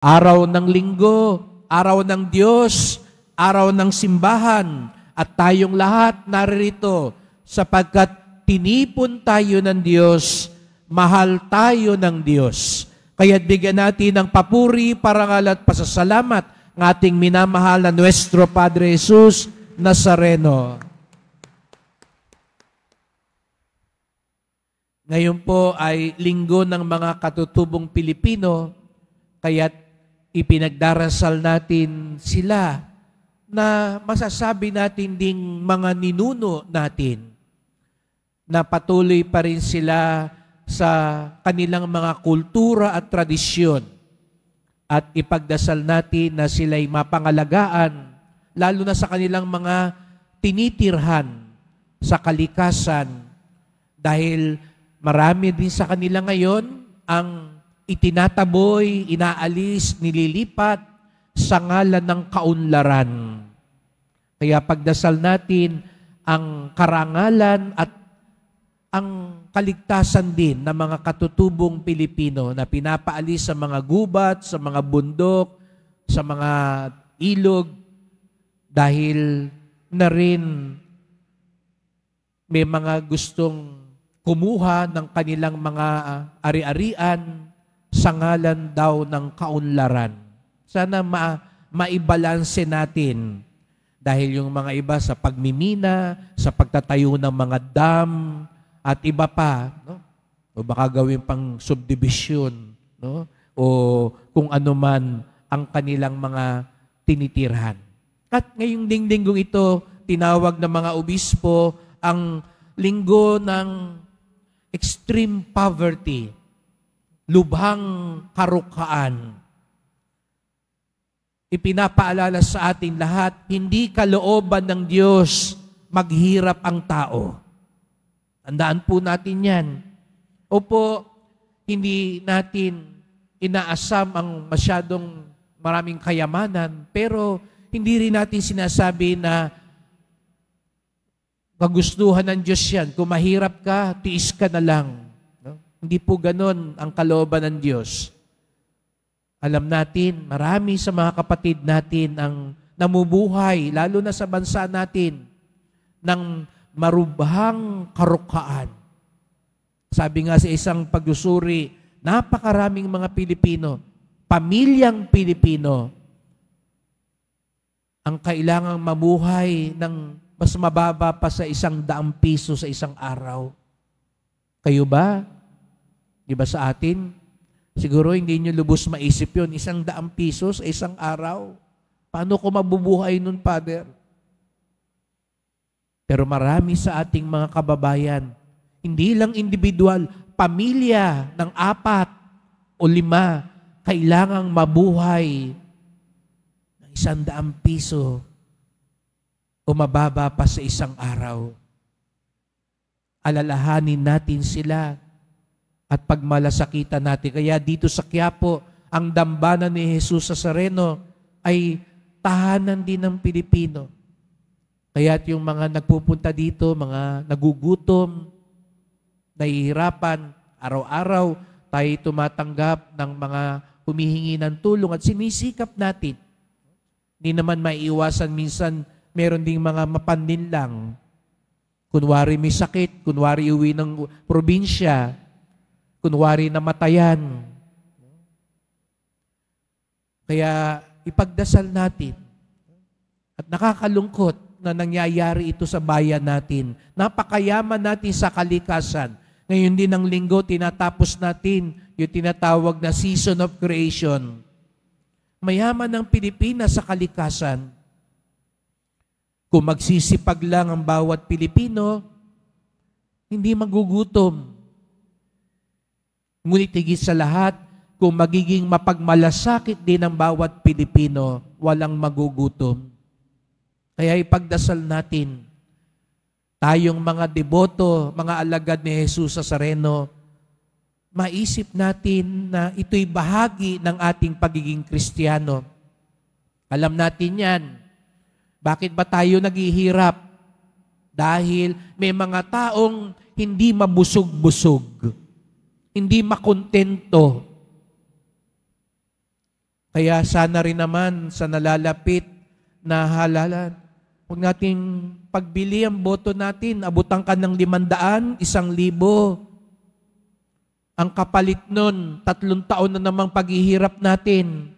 Araw ng linggo, araw ng Diyos, araw ng simbahan, at tayong lahat naririto sapagkat tinipon tayo ng Diyos, mahal tayo ng Diyos. Kaya't bigyan natin ng papuri, parangal at pasasalamat ng ating minamahal na Nuestro Padre Jesus Nazareno. Ngayon po ay linggo ng mga katutubong Pilipino, kaya't ipinagdarasal natin sila na masasabi natin ding mga ninuno natin na patuloy pa rin sila sa kanilang mga kultura at tradisyon at ipagdasal natin na sila'y mapangalagaan lalo na sa kanilang mga tinitirhan sa kalikasan dahil marami din sa kanila ngayon ang itinataboy, inaalis, nililipat sa ngalan ng kaunlaran. Kaya pagdasal natin ang karangalan at ang kaligtasan din ng mga katutubong Pilipino na pinapaalis sa mga gubat, sa mga bundok, sa mga ilog, dahil na rin may mga gustong kumuha ng kanilang mga ari-arian sa ngalan daw ng kaunlaran. Sana maibalanse natin dahil yung mga iba sa pagmimina, sa pagtatayo ng mga dam, at iba pa, no? O baka gawin pang subdivision, no? O kung ano man ang kanilang mga tinitirhan. At ngayong linggong ito, tinawag ng mga obispo ang linggo ng extreme poverty, lubhang karukaan. Ipinapaalala sa ating lahat, hindi kalooban ng Diyos maghirap ang tao. Tandaan po natin yan. Opo, hindi natin inaasam ang masyadong maraming kayamanan, pero hindi rin natin sinasabi na kagustuhan ng Diyos yan. Kung mahirap ka, tiis ka na lang. No? Hindi po ganon ang kalooban ng Diyos. Alam natin, marami sa mga kapatid natin ang namumuhay, lalo na sa bansa natin, ng marubhang karukaan. Sabi nga sa isang pagsusuri, napakaraming mga Pilipino, pamilyang Pilipino, ang kailangang mamuhay ng mas mababa pa sa 100 piso sa isang araw. Kayo ba? Di ba sa atin? Siguro hindi nyo lubos maisip yun. 100 piso sa isang araw. Paano ko mabubuhay nun, Father? Pero marami sa ating mga kababayan, hindi lang individual, pamilya ng 4 o 5, kailangang mabuhay ng 100 piso o mababa pa sa isang araw. Alalahanin natin sila at pagmalasakitan natin. Kaya dito sa Quiapo, ang dambana ni Jesus Nazareno ay tahanan din ng Pilipino. Kaya't yung mga nagpupunta dito, mga nagugutom, nahihirapan, araw-araw tayo tumatanggap ng mga humihingi ng tulong at sinisikap natin. Hindi naman maiiwasan minsan meron ding mga mapanlinlang. Kunwari may sakit, kunwari uwi ng probinsya, kunwari namatayan. Kaya ipagdasal natin. At nakakalungkot na nangyayari ito sa bayan natin. Napakayaman natin sa kalikasan. Ngayon din ng linggo, tinatapos natin yung tinatawag na Season of Creation. Mayaman ng Pilipinas sa kalikasan. Kung magsisipag lang ang bawat Pilipino, hindi magugutom. Ngunit higit sa lahat, kung magiging mapagmalasakit din ang bawat Pilipino, walang magugutom. Kaya ipagdasal natin, tayong mga deboto, mga alagad ni Jesus Nazareno, maisip natin na ito'y bahagi ng ating pagiging Kristiyano. Alam natin yan. Bakit ba tayo naghihirap? Dahil may mga taong hindi mabusog-busog, hindi makontento. Kaya sana rin naman sa nalalapit na halalan, huwag nating pagbili ang boto natin, abutan ka ng 500, 1,000. Ang kapalit nun, 3 taon na namang paghihirap natin.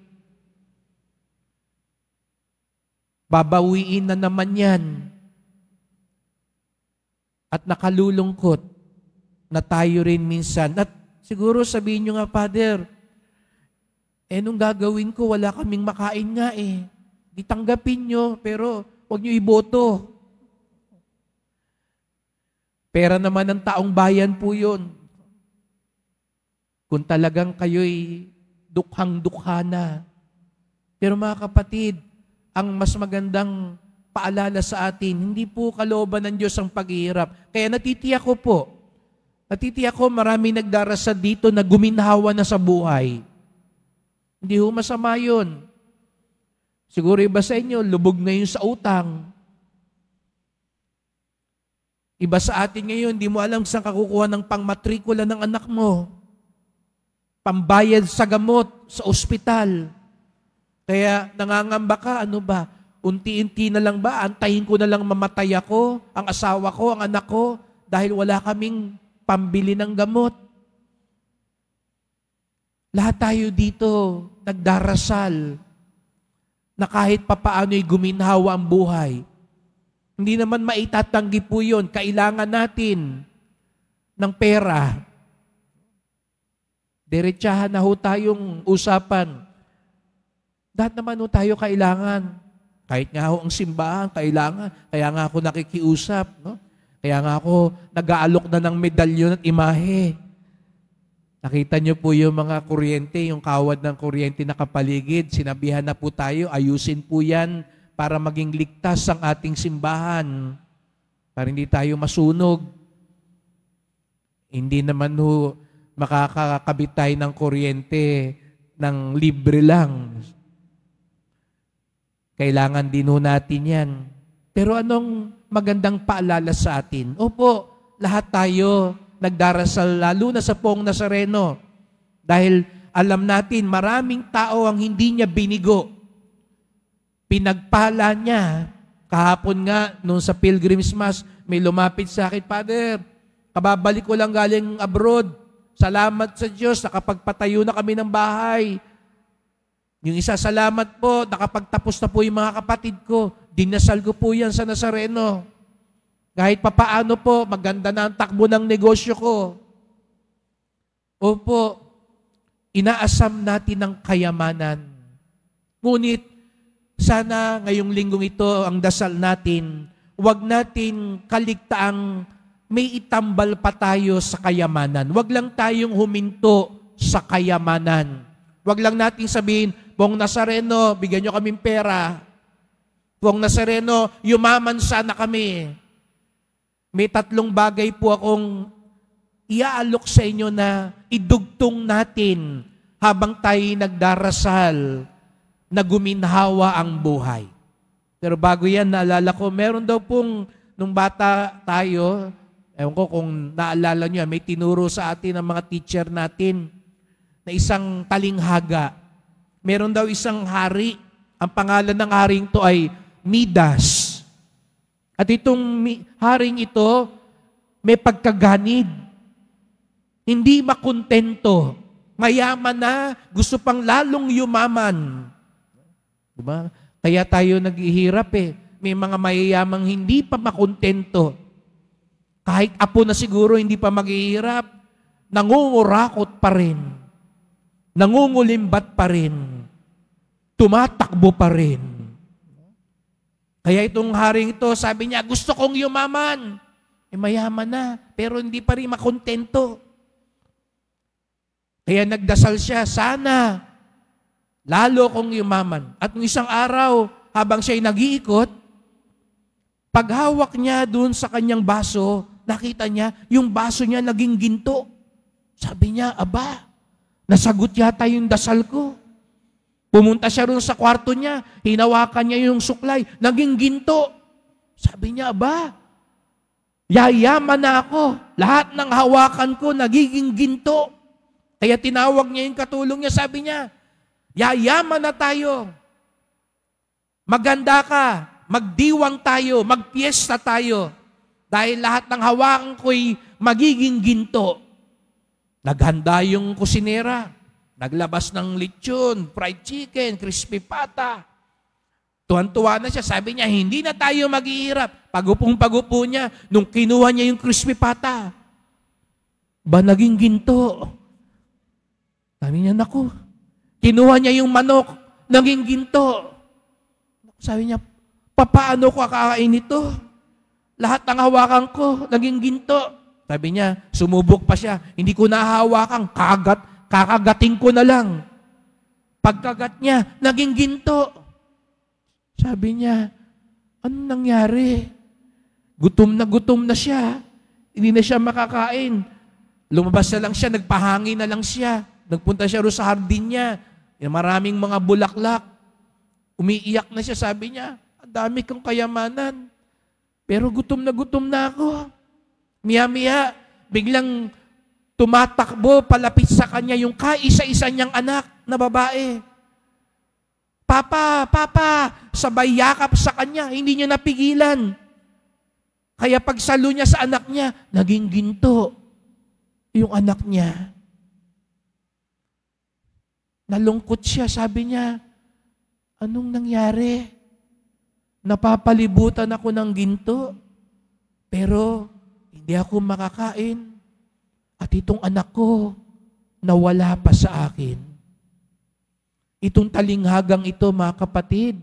Babawiin na naman yan. At nakalulungkot na tayo rin minsan. At siguro sabihin nyo nga, Father, nung gagawin ko, wala kaming makain nga eh. Di tanggapin nyo, pero huwag nyo iboto. Pera naman ng taong bayan po yun. Kung talagang kayo'y dukhang-dukha na. Pero mga kapatid, ang mas magandang paalala sa atin, hindi po kalooban ng Diyos ang paghihirap. Kaya natitiyak ko marami nagdarasal dito na guminhawa na sa buhay. Hindi ho masama yun. Siguro iba sa inyo, lubog ngayon sa utang. Iba sa atin ngayon, hindi mo alam saan kakukuha ng pangmatrikula ng anak mo. Pambayad sa gamot, sa ospital. Kaya nangangamba ka, ano ba? Unti-unti na lang ba? Antayin ko na lang mamatay ako, ang asawa ko, ang anak ko, dahil wala kaming pambili ng gamot. Lahat tayo dito nagdarasal na kahit papaano'y guminhawa ang buhay. Hindi naman maitatanggi po yun. Kailangan natin ng pera. Diretsahan na ho tayong usapan. Lahat naman ho tayo kailangan. Kahit nga ho ang simbahan, kailangan. Kaya nga ako nakikiusap. No? Kaya nga ako nag-aalok na ng medalyon at imahe. Nakita niyo po yung mga kuryente, yung kawad ng kuryente na kapaligid. Sinabihan na po tayo, ayusin po yan para maging ligtas ang ating simbahan. Para hindi tayo masunog. Hindi naman ho makakakabit tayo ng kuryente ng libre lang. Kailangan din ho natin yan. Pero anong magandang paalala sa atin? Opo, lahat tayo nagdarasal, lalo na sa Poong Nazareno. Dahil alam natin, maraming tao ang hindi niya binigo. Pinagpala niya. Kahapon nga, nung sa Pilgrim's Mass, may lumapit sa akin, Father, kababalik ko lang galing abroad. Salamat sa Diyos, nakapagpatayo na kami ng bahay. Yung isa, salamat po, nakapagtapos na po yung mga kapatid ko. Dinasal ko po yan sa Nazareno. Kahit papaano po, maganda na ang takbo ng negosyo ko. Opo, inaasam natin ang kayamanan. Ngunit, sana ngayong linggong ito, ang dasal natin, huwag natin kaligtaang may itambal pa tayo sa kayamanan. Huwag lang tayong huminto sa kayamanan. Huwag lang natin sabihin, Poong Nazareno, bigyan nyo kaming pera. Poong Nazareno, yumaman sana kami. May 3 bagay po akong iaalok sa inyo na idugtong natin habang tayo nagdarasal na guminhawa ang buhay. Pero bago yan, naalala ko, meron daw pong, nung bata tayo, ewan ko kung naalala nyo, may tinuro sa atin ang mga teacher natin na isang talinghaga. Meron daw isang hari, ang pangalan ng haring to ay Midas. At itong haring ito, may pagkaganid. Hindi makontento. Mayaman na, gusto pang lalong yumaman. Diba? Kaya tayo naghihirap eh. May mga mayayamang hindi pa makontento. Kahit apo na siguro hindi pa maghihirap, nangungurakot pa rin. Nangungulimbat pa rin. Tumatakbo pa rin. Kaya itong haring ito, sabi niya, gusto kong yumaman. Mayaman na, pero hindi pa rin makontento. Kaya nagdasal siya, sana, lalo kong yumaman. At ng isang araw, habang siya'y nag-iikot, paghawak niya dun sa kanyang baso, nakita niya, yung baso niya naging ginto. Sabi niya, aba, nasagot yata yung dasal ko. Pumunta siya rin sa kwarto niya, hinawakan niya yung suklay, naging ginto. Sabi niya, aba, yayaman na ako. Lahat ng hawakan ko, nagiging ginto. Kaya tinawag niya yung katulong niya, sabi niya, Yayaman na tayo. Maganda ka. Magdiwang tayo. Magpiesta tayo. Dahil lahat ng hawakan ko'y magiging ginto. Naghanda yung kusinera. Naglabas ng lechon, fried chicken, crispy pata. Tuwan-tuwa na siya. Sabi niya, hindi na tayo maghihirap. Pagupong-pagupo niya nung kinuha niya yung crispy pata. Naging ginto. Sabi niya, naku. Kinuha niya yung manok, naging ginto. Sabi niya, paano ko kakain ito? Lahat ng hawakan ko, naging ginto. Sabi niya, sumubok pa siya. Hindi ko nahawakan, kakagating ko na lang. Pagkagat niya, naging ginto. Sabi niya, anong nangyari? Gutom na siya. Hindi na siya makakain. Lumabas na lang siya, nagpahangin na lang siya. Nagpunta siya ro sa hardin niya. Maraming mga bulaklak. Umiiyak na siya, sabi niya, ang dami kong kayamanan. Pero gutom na ako. Miya-miya, biglang tumatakbo, palapit sa kanya yung kaisa-isa niyang anak na babae. Papa, sabay yakap sa kanya, hindi niya napigilan. Kaya pagsalo niya sa anak niya, naging ginto yung anak niya. Nalungkot siya, sabi niya, anong nangyari? Napapalibutan ako ng ginto, pero hindi ako makakain. At itong anak ko, nawala pa sa akin. Itong talinghagang ito, mga kapatid,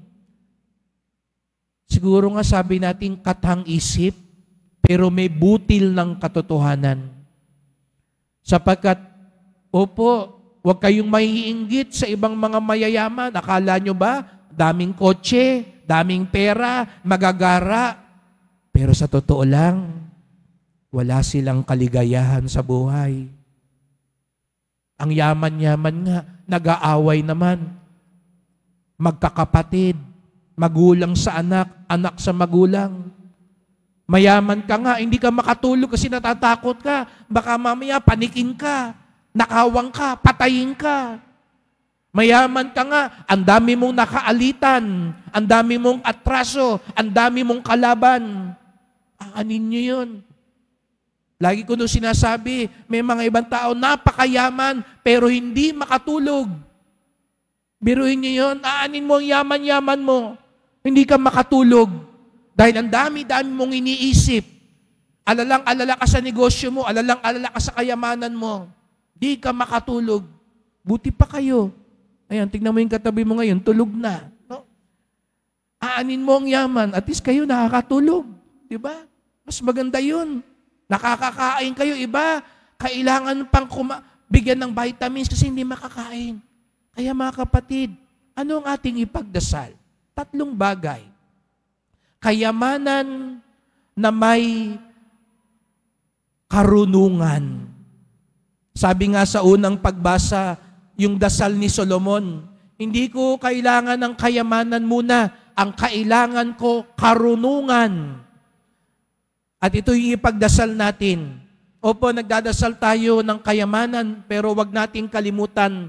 siguro nga sabi natin katang-isip, pero may butil ng katotohanan. Sapagkat, opo, huwag kayong maiinggit sa ibang mga mayayaman. Akala nyo ba, daming kotse, daming pera, magagara. Pero sa totoo lang, wala silang kaligayahan sa buhay. Ang yaman-yaman nga, nag-aaway naman. Magkakapatid, magulang sa anak, anak sa magulang. Mayaman ka nga, hindi ka makatulog kasi natatakot ka. Baka mamaya panikin ka, nakawang ka, patayin ka. Mayaman ka nga, ang dami mong nakaalitan, ang dami mong atraso, ang dami mong kalaban. Aanin nyo yun. Lagi ko nung sinasabi, may mga ibang tao, napakayaman, pero hindi makatulog. Biruin nyo yun, aanin mo ang yaman-yaman mo. Hindi ka makatulog. Dahil ang dami-dami mong iniisip. Alalang-alala ka sa negosyo mo, alalang-alala ka sa kayamanan mo. Hindi ka makatulog. Buti pa kayo. Ayan, tignan mo yung katabi mo ngayon, tulog na. No? Aanin mo ang yaman, at least kayo nakakatulog. Diba? Mas maganda yun. Nakakakain kayo, iba, kailangan pang bigyan ng vitamins kasi hindi makakain. Kaya mga kapatid, ano ang ating ipagdasal? 3 bagay. Kayamanan na may karunungan. Sabi nga sa unang pagbasa, yung dasal ni Solomon, hindi ko kailangan ng kayamanan muna, ang kailangan ko karunungan. At ito yung ipagdasal natin. Opo, nagdadasal tayo ng kayamanan, pero wag nating kalimutan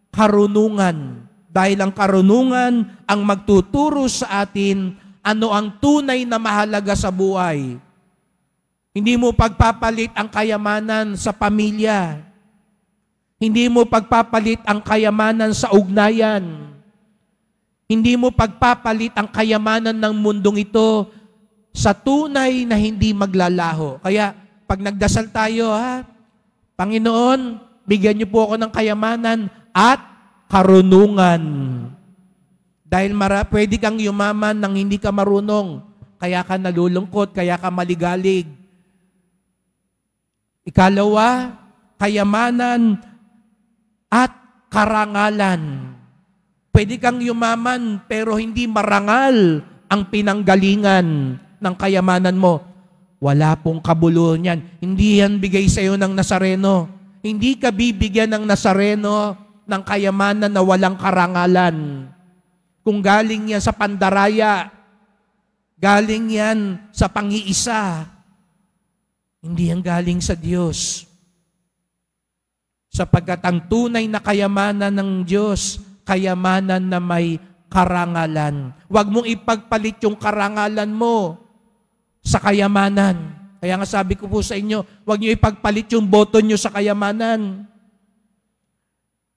karunungan. Dahil ang karunungan ang magtuturo sa atin ano ang tunay na mahalaga sa buhay. Hindi mo pagpapalit ang kayamanan sa pamilya. Hindi mo pagpapalit ang kayamanan sa ugnayan. Hindi mo pagpapalit ang kayamanan ng mundong ito sa tunay na hindi maglalaho. Kaya, pag nagdasal tayo, Panginoon, bigyan niyo po ako ng kayamanan at karunungan. Dahil pwede kang yumaman nang hindi ka marunong. Kaya ka nalulungkot, kaya ka maligalig. Ikalawa, kayamanan at karangalan. Pwede kang yumaman pero hindi marangal ang pinanggalingan ng kayamanan mo. Wala pong kabuluhan yan. Hindi yan bigay sa iyo ng Nazareno. Hindi ka bibigyan ng Nazareno ng kayamanan na walang karangalan. Kung galing yan sa pandaraya, galing yan sa pangiisa, hindi yan galing sa Diyos. Sapagkat ang tunay na kayamanan ng Diyos, kayamanan na may karangalan. Huwag mong ipagpalit yung karangalan mo sa kayamanan. Kaya nga sabi ko po sa inyo, huwag niyo ipagpalit yung boto niyo sa kayamanan.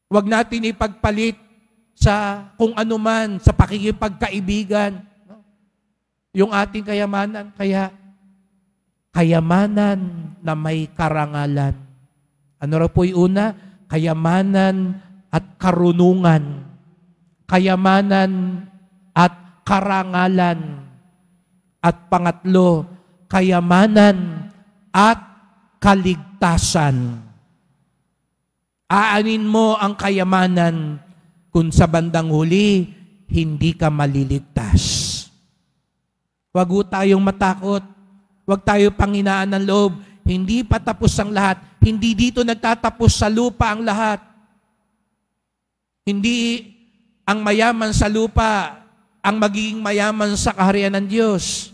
Huwag natin ipagpalit sa kung ano man, sa pakikipagkaibigan, yung ating kayamanan. Kaya, kayamanan na may karangalan. Ano raw po yung una? Kayamanan at karunungan. Kayamanan at karangalan. At pangatlo, kayamanan at kaligtasan. Aanin mo ang kayamanan kung sa bandang huli, hindi ka maliligtas. Huwag tayong matakot. Huwag tayo panghinaan ng loob. Hindi pa tapos ang lahat. Hindi dito nagtatapos sa lupa ang lahat. Hindi ang mayaman sa lupa ang magiging mayaman sa kaharian ng Diyos.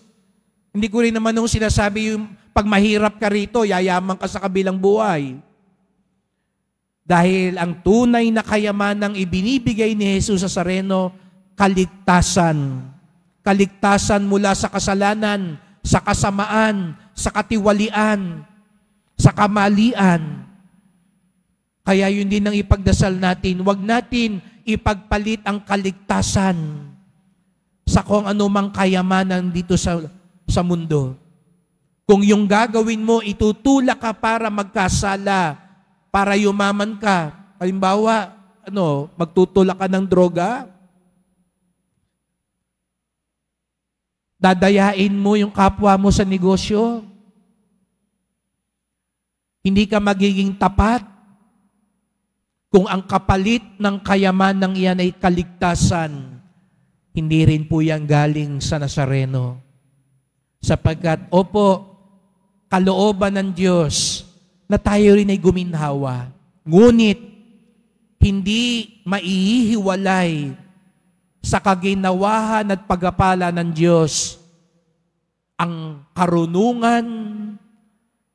Hindi ko rin naman nung sinasabi yung pag mahirap ka rito, yayaman ka sa kabilang buhay. Dahil ang tunay na kayamanang ibinibigay ni Jesus sa Nazareno, kaligtasan. Kaligtasan mula sa kasalanan, sa kasamaan, sa katiwalian, sa kamalian. Kaya yun din ang ipagdasal natin. Huwag natin ipagpalit ang kaligtasan sa kung anumang kayamanan dito sa mundo. Kung yung gagawin mo, itutulak ka para magkasala, para yumaman ka. Halimbawa, magtutulak ka ng droga, dadayain mo yung kapwa mo sa negosyo, hindi ka magiging tapat. Kung ang kapalit ng kayamanang iyan ay kaligtasan, hindi rin po yan galing sa Nazareno. Sapagkat, kalooban ng Diyos na tayo rin ay guminhawa. Ngunit, hindi maihiwalay sa kaginawahan at pagpapala ng Diyos ang karunungan,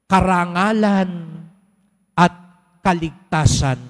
karangalan, at kaligtasan.